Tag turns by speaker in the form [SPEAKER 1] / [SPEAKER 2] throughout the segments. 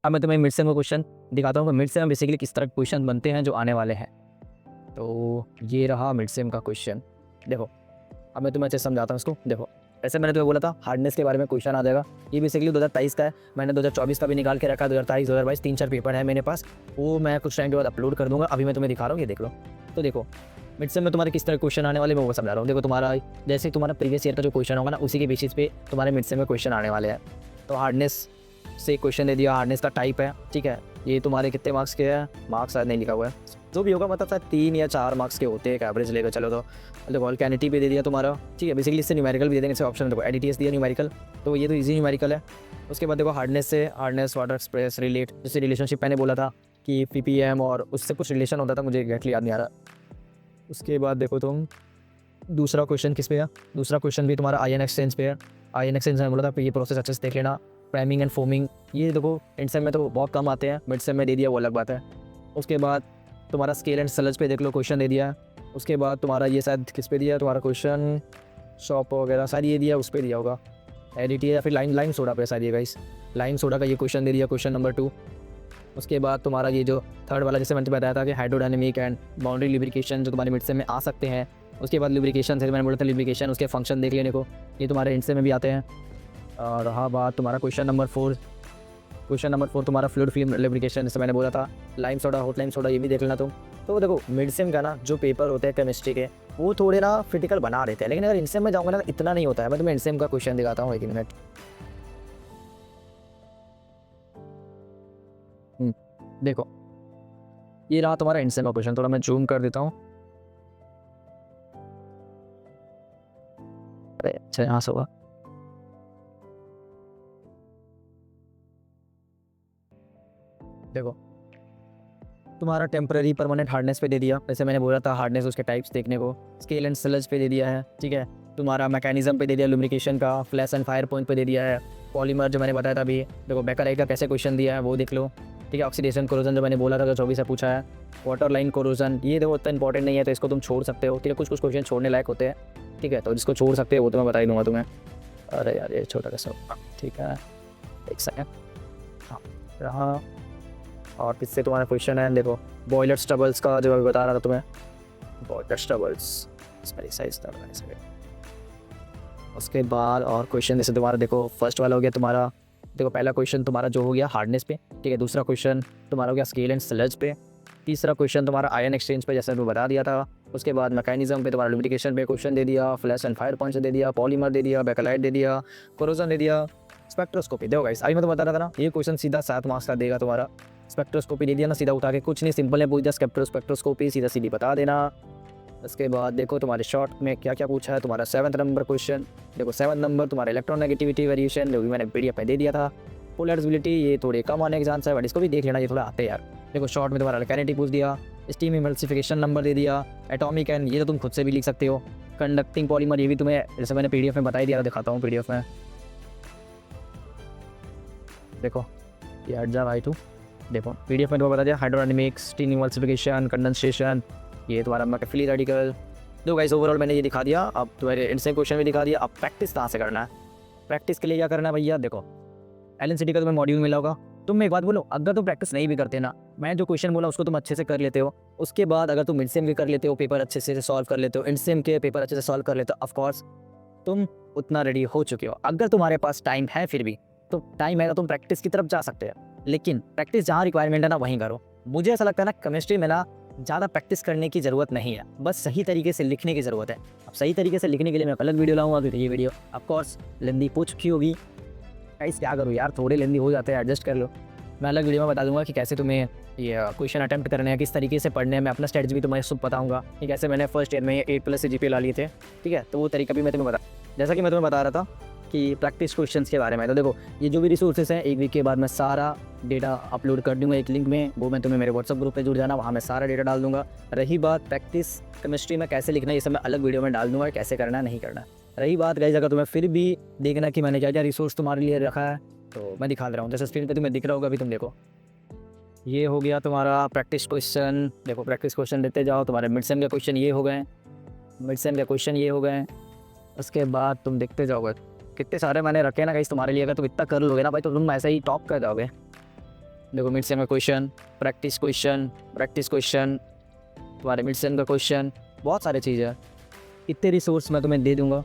[SPEAKER 1] अब मैं तुम्हें मिड सेम का क्वेश्चन दिखाता हूँ कि मिड सेम में बेसिकली किस तरह के क्वेश्चन बनते हैं जो आने वाले हैं। तो ये रहा मिड सेम का क्वेश्चन। देखो अब मैं तुम्हें अच्छे से समझाता हूँ इसको। देखो ऐसे मैंने तुम्हें बोला था हार्डनेस के बारे में क्वेश्चन आ जाएगा। ये बेसिकली 2023 का है, मैंने 2024 का भी निकाल के रखा है। 2023 2022 3-4 पेपर है मेरे पास, वो मैं कुछ टाइम के बाद अपलोड कर दूंगा। अभी मैं तुम्हें दिखा रहा हूँ, ये देख लो। तो देखो मिड सेम में तुम्हारे किस तरह क्वेश्चन आने वाले मैं वो समझा रहा हूँ। देखो तुम्हारा जैसे तुम्हारा प्रीवियस ईयर का जो क्वेश्चन होगा ना, उसी के बेसिस पे तुम्हारे मिड सेम में क्वेश्चन आने वाले हैं। तो हार्डनेस से क्वेश्चन दे दिया, हार्डनेस का टाइप है, ठीक है। ये तुम्हारे कितने मार्क्स के हैं, मार्क्स शायद नहीं लिखा हुआ है, जो भी होगा मतलब शायद 3 या 4 मार्क्स के होते हैं, एक एवरेज लेकर चलो। तो देखो वोल्केनिटी भी दे दिया तुम्हारा, ठीक है। बेसिकली इससे न्यूमेरिकल भी दे देंगे, इससे ऑप्शन देखो एडिटियस दिया न्यूमेरिकल, तो ये तो इजी न्यूमेरिकल है। उसके बाद देखो हार्डनेस से हार्डनेस वाटर एक्सप्रेस रिलेट, जैसे रिलेशनशिप मैंने बोला था कि पीपीएम और उससे कुछ रिलेशन होता था, मुझे एग्जैक्टली याद नहीं आ रहा। उसके बाद देखो तुम दूसरा क्वेश्चन किस पे है, दूसरा क्वेश्चन भी तुम्हारा आयन एक्सचेंज पे है। आयन एक्सचेंज में बोला था, ये प्रोसेस अच्छे से देख लेना। प्राइमिंग एंड फोमिंग, ये देखो एंड सेम में तो बहुत कम आते हैं, मिड सेम में दे दिया वो अलग बात है। उसके बाद तुम्हारा स्केल एंड सलज पे देख लो क्वेश्चन दे दिया। उसके बाद तुम्हारा ये शायद किस पे दिया तुम्हारा क्वेश्चन, शॉप वगैरह शायद ये दिया, उस पर दिया होगा एडिटी या फिर लाइम सोडा पे शायद ये गाइस, लाइम सोडा का ये क्वेश्चन दे दिया, क्वेश्चन नंबर 2। उसके बाद तुम्हारा ये जो थर्ड वाला जैसे मैंने बताया था कि हाइड्रोडायनेमिक एंड बाउंड्री लुब्रिकेशन जो तुम्हारे मिड सेम में आ सकते हैं। उसके बाद लुब्रिकेशन से मैंने बोला था लुब्रिकेशन, उसके फंक्शन देख लेने को, ये तुम्हारे इंड सेम में भी आते हैं। और रहा बात तुम्हारा क्वेश्चन नंबर 4, क्वेश्चन नंबर 4 तुम्हारा फ्लूइड फिल्म लुब्रिकेशन, जैसे मैंने बोला था lime soda, hot lime soda, ये भी देख लेना तुम। तो देखो मिड सेम का ना जो पेपर होते हैं केमिस्ट्री के, वो थोड़े ना क्रिटिकल बना देते हैं, लेकिन अगर इंड सेम में जाऊँगा ना इतना नहीं होता है। मैं तुम्हें इंड सेम का क्वेश्चन दिखाता हूँ, 1 मिनट। देखो ये रहा तुम्हारा इंड सेम का क्वेश्चन, थोड़ा मैं जूम कर देता हूँ। अरे अच्छा यहाँ से होगा। देखो तुम्हारा टेम्पररी परमानेंट हार्डनेस पे दे दिया, जैसे मैंने बोला था हार्डनेस उसके टाइप्स देखने को। स्केल एंड सलज पे दे दिया है, ठीक है। तुम्हारा मैकेनिज्म पे दे दिया लुब्रिकेशन का, फ्लैश एंड फायर पॉइंट पे दे दिया है। पॉलीमर जो मैंने बताया था अभी, देखो बेकलाइट का कैसे क्वेश्चन दिया है वो देख लो, ठीक है। ऑक्सीडेशन कोरोजन जो मैंने बोला था, जो 24 से पूछा है। वाटर लाइन कोरोजन, ये देखो इतना इंपॉर्टेंट नहीं है तो इसको तुम छोड़ सकते हो, ठीक है। कुछ कुछ क्वेश्चन छोड़ने लायक होते हैं, ठीक है, तो जिसको छोड़ सकते हो वो तो मैं बता ही दूंगा तुम्हें। अरे यार ये छोटा कैसा, ठीक है, एक सेकेंड। हाँ रहा, और किससे तुम्हारा क्वेश्चन है, देखो बॉयलर स्टबल्स का जो मैं बता रहा था तुम्हें, बॉयलर स्टबल्स साइज था। उसके बाद और क्वेश्चन जैसे तुम्हारा देखो फर्स्ट वाला हो गया तुम्हारा, देखो पहला क्वेश्चन तुम्हारा जो हो गया हार्डनेस पे, ठीक है। दूसरा क्वेश्चन तुम्हारा हो गया स्केल एंड सलज पे। तीसरा क्वेश्चन तुम्हारा आयन एक्सचेंज पे, जैसे मैं बता दिया था। उसके बाद मैकेनिज्म पे तुम्हारा लुब्रिकेशन पे क्वेश्चन दे दिया, फ्लैश एंड फायर पॉइंट दे दिया, पॉलीमर दे दिया, बेकलाइट दे दिया, कोरोजन दे दिया, स्पेक्ट्रोस्कोपी। देखो गाइस अभी मैं तो बता रहा था ना, ये क्वेश्चन सीधा 7 मार्क्स का देगा तुम्हारा। स्पेक्ट्रोस्कोपी दे दिया ना, सीधा उठा के, कुछ नहीं, सिंपल है, पूछ दिया स्पेक्ट्रोस्कोपी, सीधा सीधी बता देना। उसके बाद देखो तुम्हारे शॉर्ट में क्या क्या पूछा है, तुम्हारा 7th नंबर क्वेश्चन, देखो 7 नंबर तुम्हारा इलेक्ट्रोनेगेटिविटी वेरिएशन, जो भी मैंने पीडीएफ में दे दिया था। पोलराइजेबिलिटी, ये थोड़े कम आने के चांस है, बट इसको भी देख लेना, ये थोड़ा आते हैं यार। देखो शॉर्ट में तुम्हारा अल्कानिटी पूछ दिया, स्टीम इमल्सिफिकेशन नंबर दे दिया, एटॉमिक एंड, ये तो तुम खुद से भी लिख सकते हो। कंडक्टिंग पॉलीमर, ये भी तुम्हें जैसे मैंने पीडीएफ में बता ही दिया, दिखाता हूँ पीडीएफ में। देखो ये हट जा भाई, तू देखो पीडीएफ में तुम्हें बता दिया हाइड्रोडायनेमिक्स, स्टीम इमल्सिफिकेशन, कंडेंसेशन, ये तुम्हारा मैकेफिली रेडिकल। दो गाइस ओवरऑल मैंने ये दिखा दिया, अब तुम्हारे इनसे क्वेश्चन भी दिखा दिया। अब प्रैक्टिस कहाँ से करना है, प्रैक्टिस के लिए क्या करना है भैया, देखो एलएनसीटी का तुम्हें मॉड्यूल मिला होगा। तुम एक बात बोलो, अगर तुम प्रैक्टिस नहीं भी करते ना, मैं जो क्वेश्चन बोला उसको तुम अच्छे से कर लेते हो, उसके बाद अगर तुम मिड सेम के कर लेते हो, पेपर अच्छे से सॉल्व कर लेते हो, इंड सेम के पेपर अच्छे से सॉल्व कर लेते हो, ऑफकोर्स तुम उतना रेडी हो चुके हो। अगर तुम्हारे पास टाइम है फिर भी, तो टाइम है तो तुम प्रैक्टिस की तरफ जा सकते हो, लेकिन प्रैक्टिस जहाँ रिक्वायरमेंट है ना वहीं करो। मुझे ऐसा लगता है ना केमिस्ट्री में ना ज़्यादा प्रैक्टिस करने की ज़रूरत नहीं है, बस सही तरीके से लिखने की ज़रूरत है। अब सही तरीके से लिखने के लिए मैं अलग वीडियो लाऊंगा, तो ये वीडियो ऑफकोर्स लेंदी हो चुकी होगी। गाइस क्या करूँ यार, थोड़े लेंदी हो जाते हैं, एडजस्ट कर लो। मैं अलग वीडियो में बता दूंगा कि कैसे तुम्हें ये क्वेश्चन अटैम्प्ट करने हैं, किस तरीके से पढ़ने हैं। मैं अपना स्ट्रेटजी भी तुम्हें सब बताऊंगा कि कैसे मैंने फर्स्ट ईयर में 8+ से जीपीए ला लिए थे, ठीक है। तो वो तरीका भी मैं तुम्हें बता, जैसा कि मैं तुम्हें बता रहा था कि प्रैक्टिस क्वेश्चंस के बारे में। तो देखो ये जो भी रिसोर्सेज हैं, 1 वीक के बाद मैं सारा डेटा अपलोड कर दूंगा एक लिंक में, वो मैं तुम्हें मेरे व्हाट्सअप ग्रुप पे जुड़ जाना, वहाँ मैं सारा डेटा डाल दूंगा। रही बात प्रैक्टिस केमिस्ट्री में कैसे लिखना है, ये सब मैं अलग वीडियो में डाल दूंगा, कैसे करना है नहीं करना। रही बात गाइस, अगर तुम्हें फिर भी देखना कि मैंने क्या क्या रिसोर्स तुम्हारे लिए रखा है, तो मैं दिखा दे रहा हूँ। जैसे स्क्रीन पर तुम्हें दिख रहा होगा, अभी तुम देखो ये हो गया तुम्हारा प्रैक्टिस क्वेश्चन। देखो प्रैक्टिस क्वेश्चन देते जाओ, तुम्हारे मिड सेम के क्वेश्चन ये हो गए, मिड सेम के क्वेश्चन ये हो गए। उसके बाद तुम देखते जाओगे कितने सारे मैंने रखे ना गाइस तुम्हारे लिए। अगर तुम इतना कर लोगे ना भाई, तो तुम ऐसे ही टॉप कर जाओगे। देखो मिड सेम का क्वेश्चन, प्रैक्टिस क्वेश्चन, तुम्हारे मिड सेम का क्वेश्चन, बहुत सारी चीज़ें हैं। इतने रिसोर्स मैं तुम्हें दे दूंगा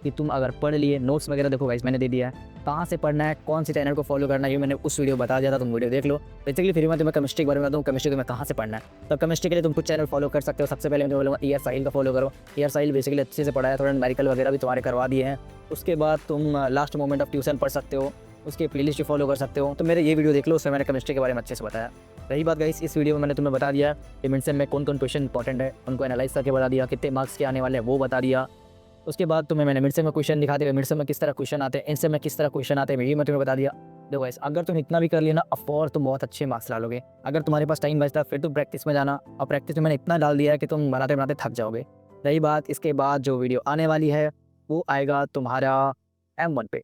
[SPEAKER 1] कि तुम अगर पढ़ लिए, नोट्स वगैरह देखो गाइस मैंने दे दिया है, कहाँ से पढ़ना है, कौन सी चैनल को फॉलो करना है, ये मैंने उस वीडियो बता दिया था, तुम वीडियो देख लो। बेसिकली फिर मैं तुम्हें केमिस्ट्री के बारे में बताऊँ, केमिस्ट्री तुम्हें कहाँ से पढ़ना है। तो केमिस्ट्री के लिए तुम कुछ चैनल फॉलो कर सकते हो। सबसे पहले मैं बोलूँगा ER साहिल का फॉलो करो। ER साहिल बेसिकली अच्छे से पढ़ाया, थोड़ा न्यूमेरिकल वगैरह भी तुम्हारे करवा दिए हैं। उसके बाद तुम लास्ट मोमेंट ऑफ ट्यूशन पढ़ सकते हो, उसकी प्लेलिस्ट भी फॉलो कर सकते हो। तो मेरे ये वीडियो देख लो, उसमें मैंने केमिस्ट्री के बारे में अच्छे से बताया। रही बात गाइस, इस वीडियो में मैंने तुम्हें बता दिया कि मिड सेम में कौन कौन क्वेश्चन इंपॉर्टेंट है, उनको एनालाइज करके बता दिया, कितने मार्क्स के आने वाले हैं वो बता दिया। उसके बाद तुम्हें मैंने मिड सेम में क्वेश्चन दिखाते हुए मिड सेम में किस तरह क्वेश्चन आते हैं, इन सेम में किस तरह क्वेश्चन आते हैं, ये मैं तुम्हें बता दिया। देखो गाइस, अगर तुम इतना भी कर लिया ना, ऑफकोर्स तुम बहुत अच्छे मार्क्स ला लोगे। अगर तुम्हारे पास टाइम बचता है फिर तुम प्रैक्टिस में जाना, और प्रैक्टिस में मैंने इतना डाल दिया है कि तुम बनाते बनाते थक जाओगे। रही बात, इसके बाद जो वीडियो आने वाली है वो आएगा तुम्हारा M1 पे।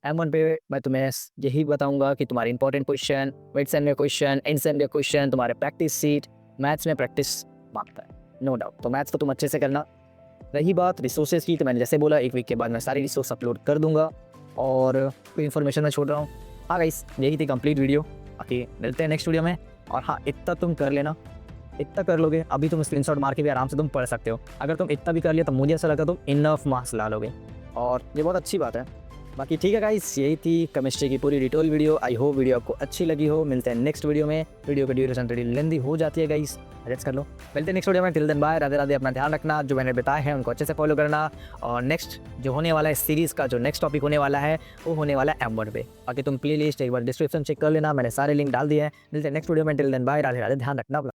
[SPEAKER 1] M1 पे मैं तुम्हें यही बताऊंगा कि तुम्हारे इंपॉर्टेंट क्वेश्चन, मिड सेम में क्वेश्चन, एंड सेम में क्वेश्चन, तुम्हारे प्रैक्टिस सीट, मैथ्स में प्रैक्टिस मांगता है, नो डाउट। तो मैथ्स तो तुम अच्छे से करना। रही बात रिसोर्सेज की, तो मैंने जैसे बोला 1 वीक के बाद मैं सारी रिसोर्स अपलोड कर दूंगा, और कोई इन्फॉर्मेशन मैं छोड़ रहा हूँ। हाँ गाइस, यही थी कंप्लीट वीडियो। बाकी मिलते हैं नेक्स्ट वीडियो में। और हाँ, इतना तुम कर लेना, इतना कर लोगे, अभी तुम स्क्रीनशॉट मार के भी आराम से तुम पढ़ सकते हो। अगर तुम इतना भी कर लिया तो मुझे ऐसा लगता है तुम इनफ मार्क्स ला लोगे, और ये बहुत अच्छी बात है। बाकी ठीक है गाइस, यही थी केमिस्ट्री की पूरी detail video. I hope video आपको अच्छी लगी हो। मिलते हैं नेक्स्ट वीडियो में। वीडियो की ड्यूरेशन थोड़ी लेंदी हो जाती है गाइस, एडजस्ट कर लो। मिलते हैं नेक्स्ट वीडियो में। Till then bye, Radhe Radhe. अपना ध्यान रखना, जो मैंने बताया है उनको अच्छे से फॉलो करना। और नेक्स्ट जो होने वाला है सीरीज़ का, जो नेक्स्ट टॉपिक होने वाला है वो होने वाला है M1 पे। बाकी तुम प्ले लिस्ट एक बार डिस्क्रिप्शन चेक कर लेना, मैंने सारे लिंक डाल दिए हैं। मिलते हैं नेक्स्ट वीडियो में। Till then bye, Radhe Radhe. ध्यान रखना।